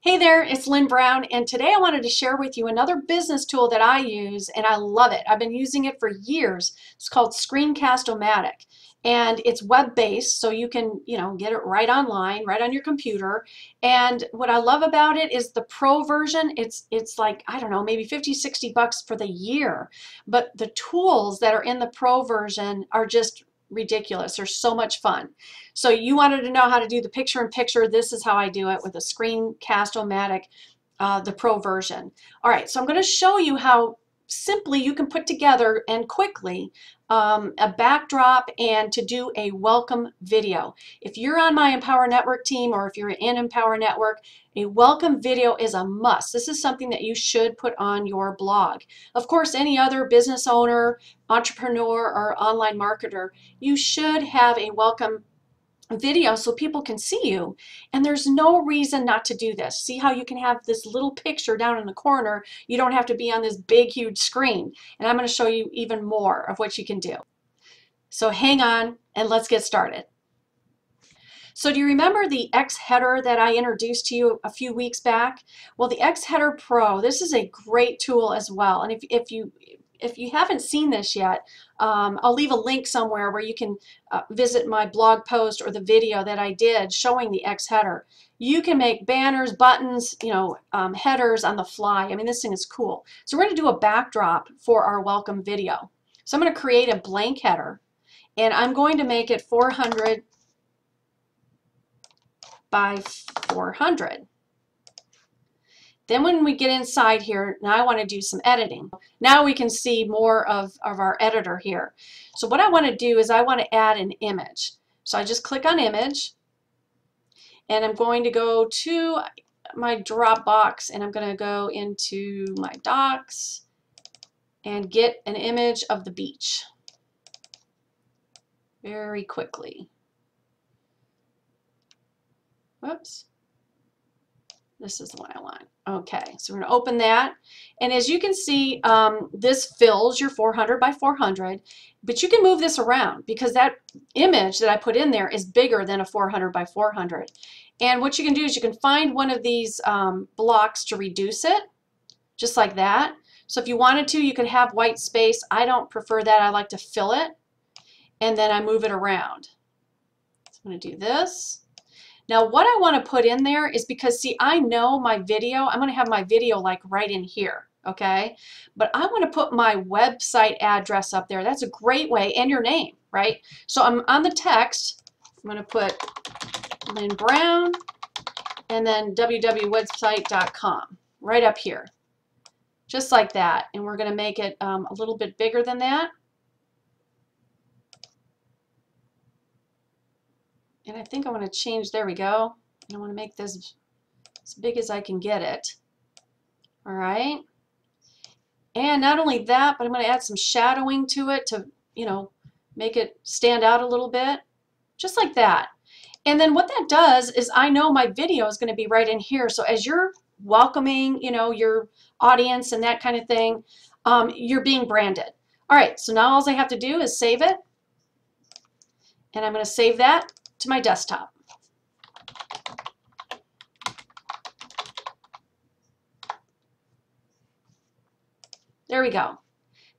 Hey there, it's Lynn Brown, and today I wanted to share with you another business tool that I use, and I love it. I've been using it for years. It's called Screencast-O-matic, and it's web-based, so you can, get it right online, right on your computer. And what I love about it is the pro version. It's like, I don't know, maybe 50, 60 bucks for the year. But the tools that are in the pro version are just ridiculous. They're so much fun. So you wanted to know how to do the picture-in-picture. This is how I do it with a Screencast-O-matic, the pro version. All right, so I'm going to show you how simply you can put together and quickly a backdrop and to do a welcome video. If you're on my Empower Network team or if you're in Empower Network, a welcome video is a must. This is something that you should put on your blog. Of course, any other business owner, entrepreneur, or online marketer, you should have a welcome video so people can see you, and there's no reason not to do this. See how you can have this little picture down in the corner. You don't have to be on this big huge screen, and I'm going to show you even more of what you can do. So hang on and let's get started. So do you remember the X Header that I introduced to you a few weeks back? Well, the X Header Pro, this is a great tool as well, and if you haven't seen this yet, I'll leave a link somewhere where you can visit my blog post or the video that I did showing the X Header. You can make banners, buttons, headers on the fly. I mean, this thing is cool. So we're going to do a backdrop for our welcome video. So I'm going to create a blank header, and I'm going to make it 400 by 400. Then when we get inside here, now I want to do some editing. Now we can see more of our editor here. So what I want to do is I want to add an image. So I just click on image, and I'm going to go to my Dropbox, and I'm going to go into my docs and get an image of the beach very quickly. Whoops. This is the one I want. Okay, so we're going to open that. And as you can see, this fills your 400 by 400, but you can move this around because that image that I put in there is bigger than a 400 by 400. And what you can do is you can find one of these blocks to reduce it, just like that. So if you wanted to, you could have white space. I don't prefer that. I like to fill it, and then I move it around. So I'm going to do this. Now what I want to put in there is because, see, I know my video, I'm going to have my video like right in here, okay? But I want to put my website address up there. That's a great way, and your name, right? So I'm on the text, I'm going to put Lynn Brown and then www.website.com right up here, just like that. And we're going to make it a little bit bigger than that. And I think I want to change, there we go. I want to make this as big as I can get it. All right. And not only that, but I'm going to add some shadowing to it to, make it stand out a little bit, just like that. And then what that does is I know my video is going to be right in here. So as you're welcoming, your audience and that kind of thing, you're being branded. All right. So now all I have to do is save it. And I'm going to save that to my desktop. There we go.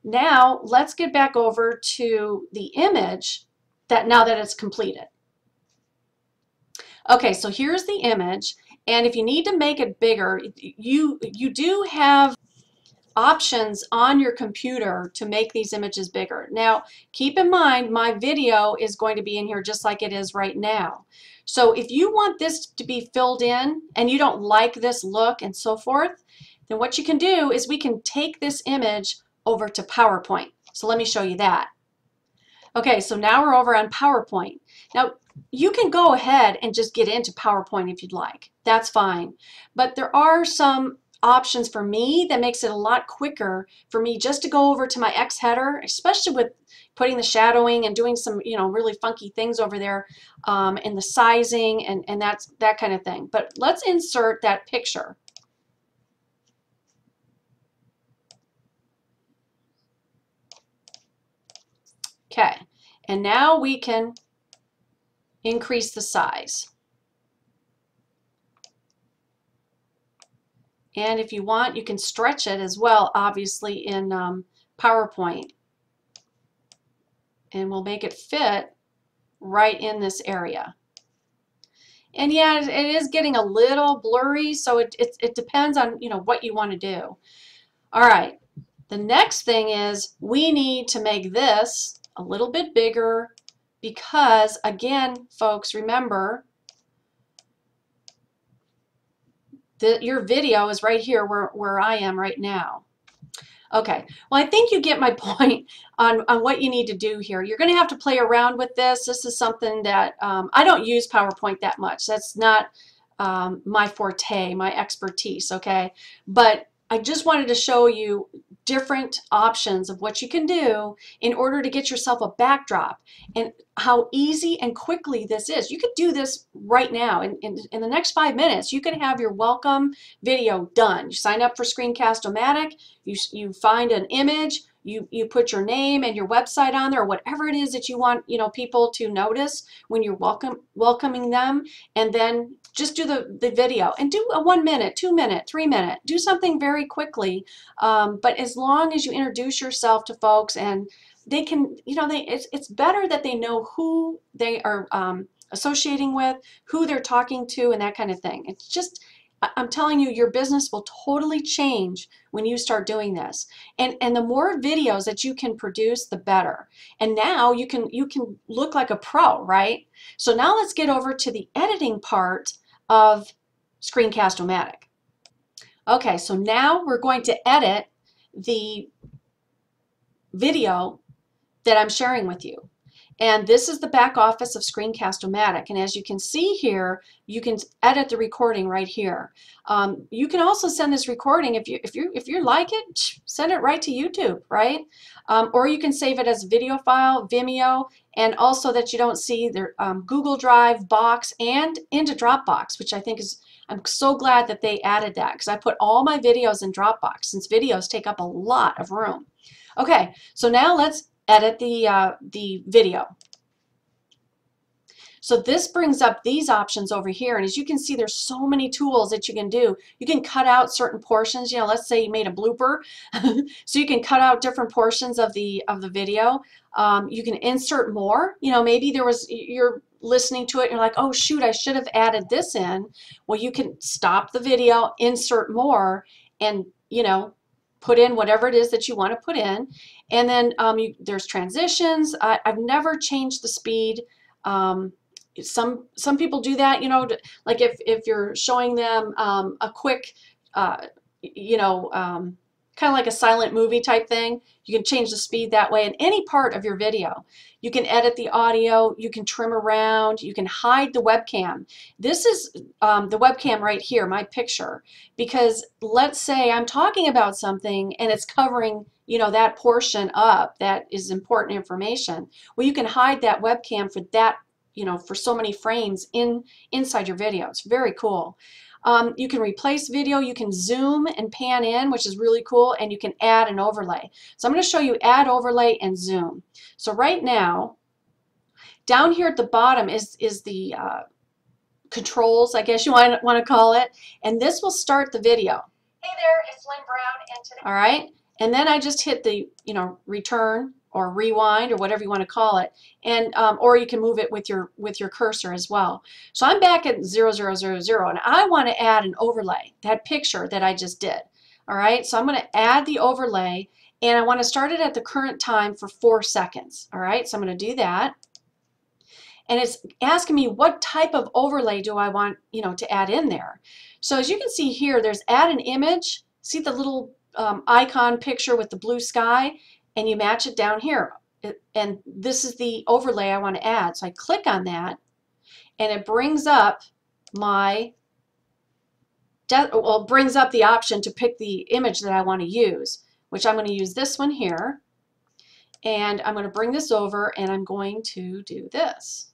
Now let's get back over to the image now that it's completed. Okay, so here's the image, and if you need to make it bigger, you do have options on your computer to make these images bigger. Now, keep in mind, my video is going to be in here just like it is right now. So if you want this to be filled in and you don't like this look and so forth, then what you can do is we can take this image over to PowerPoint. So let me show you that. Okay, so now we're over on PowerPoint. Now, you can go ahead and just get into PowerPoint if you'd like. That's fine. But there are some options for me that makes it a lot quicker for me just to go over to my X header, especially with putting the shadowing and doing some really funky things over there, and the sizing and that kind of thing. But let's insert that picture. Okay, and now we can increase the size. And if you want, you can stretch it as well, obviously, in PowerPoint. And we'll make it fit right in this area. And yeah, it is getting a little blurry, so it depends on, you know, what you want to do. All right, the next thing is we need to make this a little bit bigger because, again, folks, remember that your video is right here where I am right now. Okay, well, I think you get my point on what you need to do here. You're going to have to play around with this. This is something that I don't use PowerPoint that much. That's not my forte, my expertise, okay? But I just wanted to show you different options of what you can do in order to get yourself a backdrop and how easy and quickly this is. You could do this right now. In the next 5 minutes, you can have your welcome video done. You sign up for Screencast-O-matic, you find an image, you put your name and your website on there, or whatever it is that you want, you know, people to notice when you're welcoming them, and then just do the video and do a 1 minute, 2 minute, 3 minute, do something very quickly. But as long as you introduce yourself to folks and they can, you know, it's better that they know who they are associating with, who they're talking to, and that kind of thing. It's just, I'm telling you, your business will totally change when you start doing this. And the more videos that you can produce, the better. And now you can look like a pro, right? So now let's get over to the editing part of Screencast-O-matic. Okay, so now we're going to edit the video that I'm sharing with you. And this is the back office of Screencast-O-matic. And as you can see here, you can edit the recording right here. You can also send this recording, if you like it, send it right to YouTube, right? Or you can save it as a video file, Vimeo, and also that you don't see their Google Drive, Box, and into Dropbox, which I think is, I'm so glad that they added that because I put all my videos in Dropbox since videos take up a lot of room. Okay, so now let's edit the video. So this brings up these options over here, and as you can see, there's so many tools that you can do. You can cut out certain portions. You know, let's say you made a blooper, so you can cut out different portions of the video. You can insert more. You know, maybe you're listening to it and you're like, oh shoot, I should have added this in. Well, you can stop the video, insert more, and you know, put in whatever it is that you want to put in. And then there's transitions. I've never changed the speed. Some people do that, you know, like if you're showing them a quick, you know, kind of like a silent movie type thing, you can change the speed that way in any part of your video. You can edit the audio, you can trim around, you can hide the webcam. This is the webcam right here, my picture, because let's say I'm talking about something and it's covering, you know, that portion up that is important information. Well, you can hide that webcam for that, you know, for so many frames inside your video. It's very cool. You can replace video, you can zoom and pan in, which is really cool, and you can add an overlay. So I'm going to show you add overlay and zoom. So right now, down here at the bottom is the controls, I guess you want to call it, and this will start the video. Hey there, it's Lynn Brown, and today. All right, and then I just hit the, you know, return or rewind or whatever you want to call it, and or you can move it with your cursor as well. So I'm back at 0000, and I want to add an overlay, that picture that I just did. All right, so I'm going to add the overlay, and I want to start it at the current time for 4 seconds. All right, so I'm going to do that, and it's asking me what type of overlay do I want, you know, to add in there. So as you can see here, there's add an image. See the little icon picture with the blue sky, and you match it down here. And this is the overlay I want to add. So I click on that, and it brings up my, well, it brings up the option to pick the image that I want to use, which I'm going to use this one here. And I'm going to bring this over, and I'm going to do this.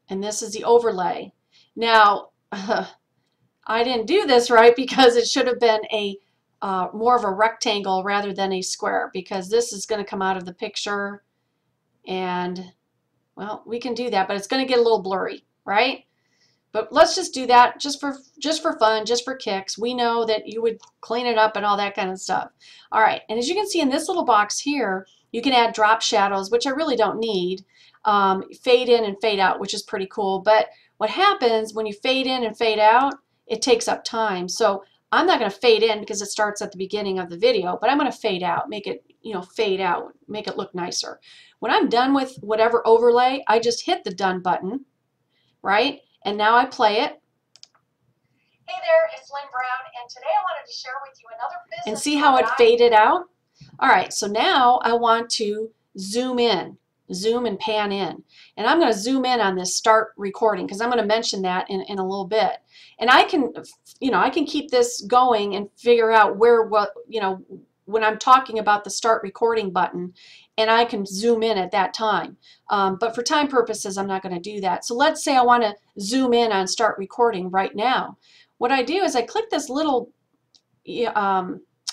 And this is the overlay. Now, I didn't do this right because it should have been a more of a rectangle rather than a square, because this is going to come out of the picture, and well, we can do that, but it's going to get a little blurry, right? But let's just do that just for fun, just for kicks. We know that you would clean it up and all that kind of stuff. All right, and as you can see in this little box here, you can add drop shadows, which I really don't need. Fade in and fade out, which is pretty cool. But what happens when you fade in and fade out, it takes up time. So I'm not going to fade in because it starts at the beginning of the video, but I'm going to fade out, make it, fade out, make it look nicer. When I'm done with whatever overlay, I just hit the done button, right? And now I play it. Hey there, it's Lynn Brown, and today I wanted to share with you another business. And see how it faded out? All right, so now I want to zoom in, zoom and pan in. And I'm going to zoom in on this start recording because I'm going to mention that in a little bit. And I can, I can keep this going and figure out when I'm talking about the start recording button, and I can zoom in at that time. But for time purposes, I'm not going to do that. So let's say I want to zoom in on start recording right now. What I do is I click this little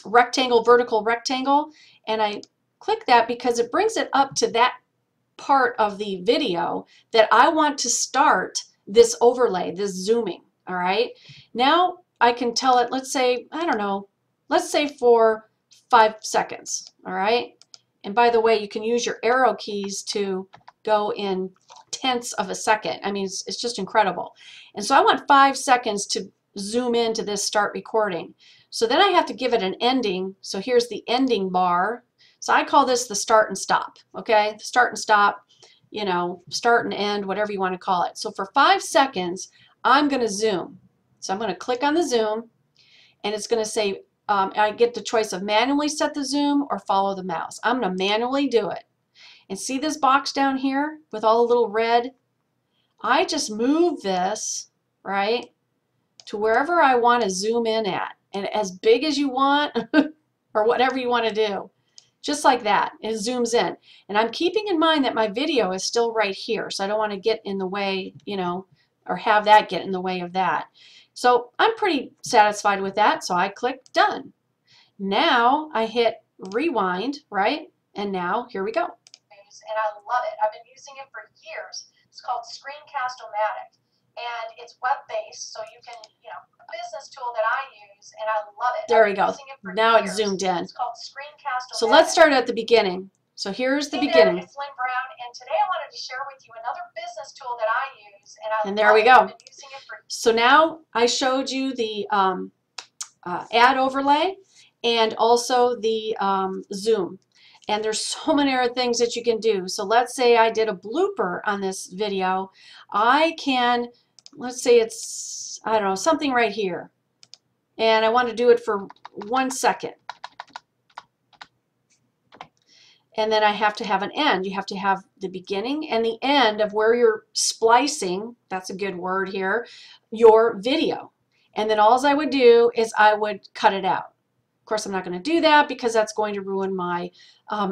rectangle, vertical rectangle, and I click that because it brings it up to that part of the video that I want to start this overlay, this zooming. All right. Now I can tell it, let's say, I don't know, let's say for 5 seconds. All right. And by the way, you can use your arrow keys to go in tenths of a second. I mean, it's just incredible. And so I want 5 seconds to zoom into this start recording. So then I have to give it an ending. So here's the ending bar. So I call this the start and stop. Okay, start and stop, start and end, whatever you want to call it. So for 5 seconds, I'm going to zoom. So I'm going to click on the zoom, and it's going to say, I get the choice of manually set the zoom or follow the mouse. I'm going to manually do it. And see this box down here with all the little red? I just move this, right, to wherever I want to zoom in at. And as big as you want or whatever you want to do. Just like that. It zooms in. And I'm keeping in mind that my video is still right here. So I don't want to get in the way, or have that get in the way of that. So I'm pretty satisfied with that. So I click done. Now I hit rewind, right? And now here we go. And I love it. I've been using it for years. It's called Screencast-O-matic. And it's web-based, so you can, a business tool that I use, and I love it. There we go. Now it's zoomed in. It's called Screencast-O-matic. So let's start at the beginning. So here's the beginning. There, it's Lynn Brown, and today I wanted to share with you another business tool that I use, and there we go. I've been using it for. So now I showed you the add overlay and also the zoom. And there's so many other things that you can do. So let's say I did a blooper on this video. I can, let's say it's, I don't know, something right here. And I want to do it for 1 second. And then I have to have an end. You have to have the beginning and the end of where you're splicing, that's a good word here, your video. And then all I would do is I would cut it out. Of course, I'm not going to do that because that's going to ruin my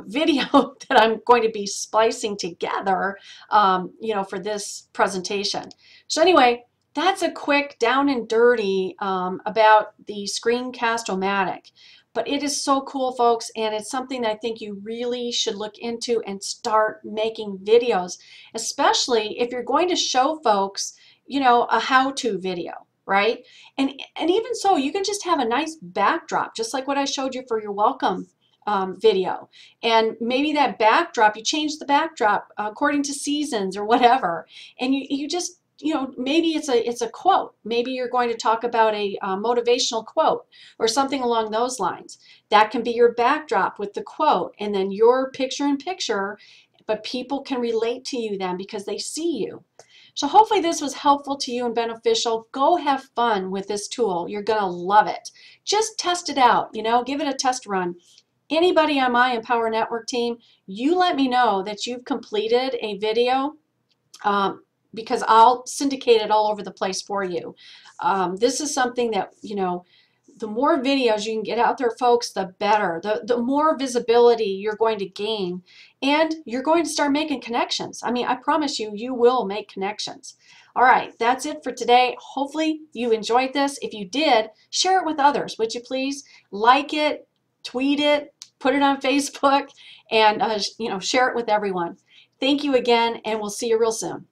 video that I'm going to be splicing together, for this presentation. So anyway, that's a quick down and dirty about the Screencast-O-matic. But it is so cool, folks, and it's something that I think you really should look into and start making videos, especially if you're going to show folks, a how-to video. Right? And even so, you can just have a nice backdrop, just like what I showed you for your welcome video. And maybe that backdrop, you change the backdrop according to seasons or whatever. And you just, maybe it's a quote. Maybe you're going to talk about a motivational quote or something along those lines. That can be your backdrop with the quote, and then your picture in picture, but people can relate to you then because they see you. So hopefully this was helpful to you and beneficial. Go have fun with this tool. You're going to love it. Just test it out, give it a test run. Anybody on my Empower Network team, you let me know that you've completed a video because I'll syndicate it all over the place for you. This is something that, the more videos you can get out there, folks, the better. The more visibility you're going to gain, and you're going to start making connections. I mean, I promise you, you will make connections. All right, that's it for today. Hopefully you enjoyed this. If you did, share it with others, would you please? Like it, tweet it, put it on Facebook, and share it with everyone. Thank you again, and we'll see you real soon.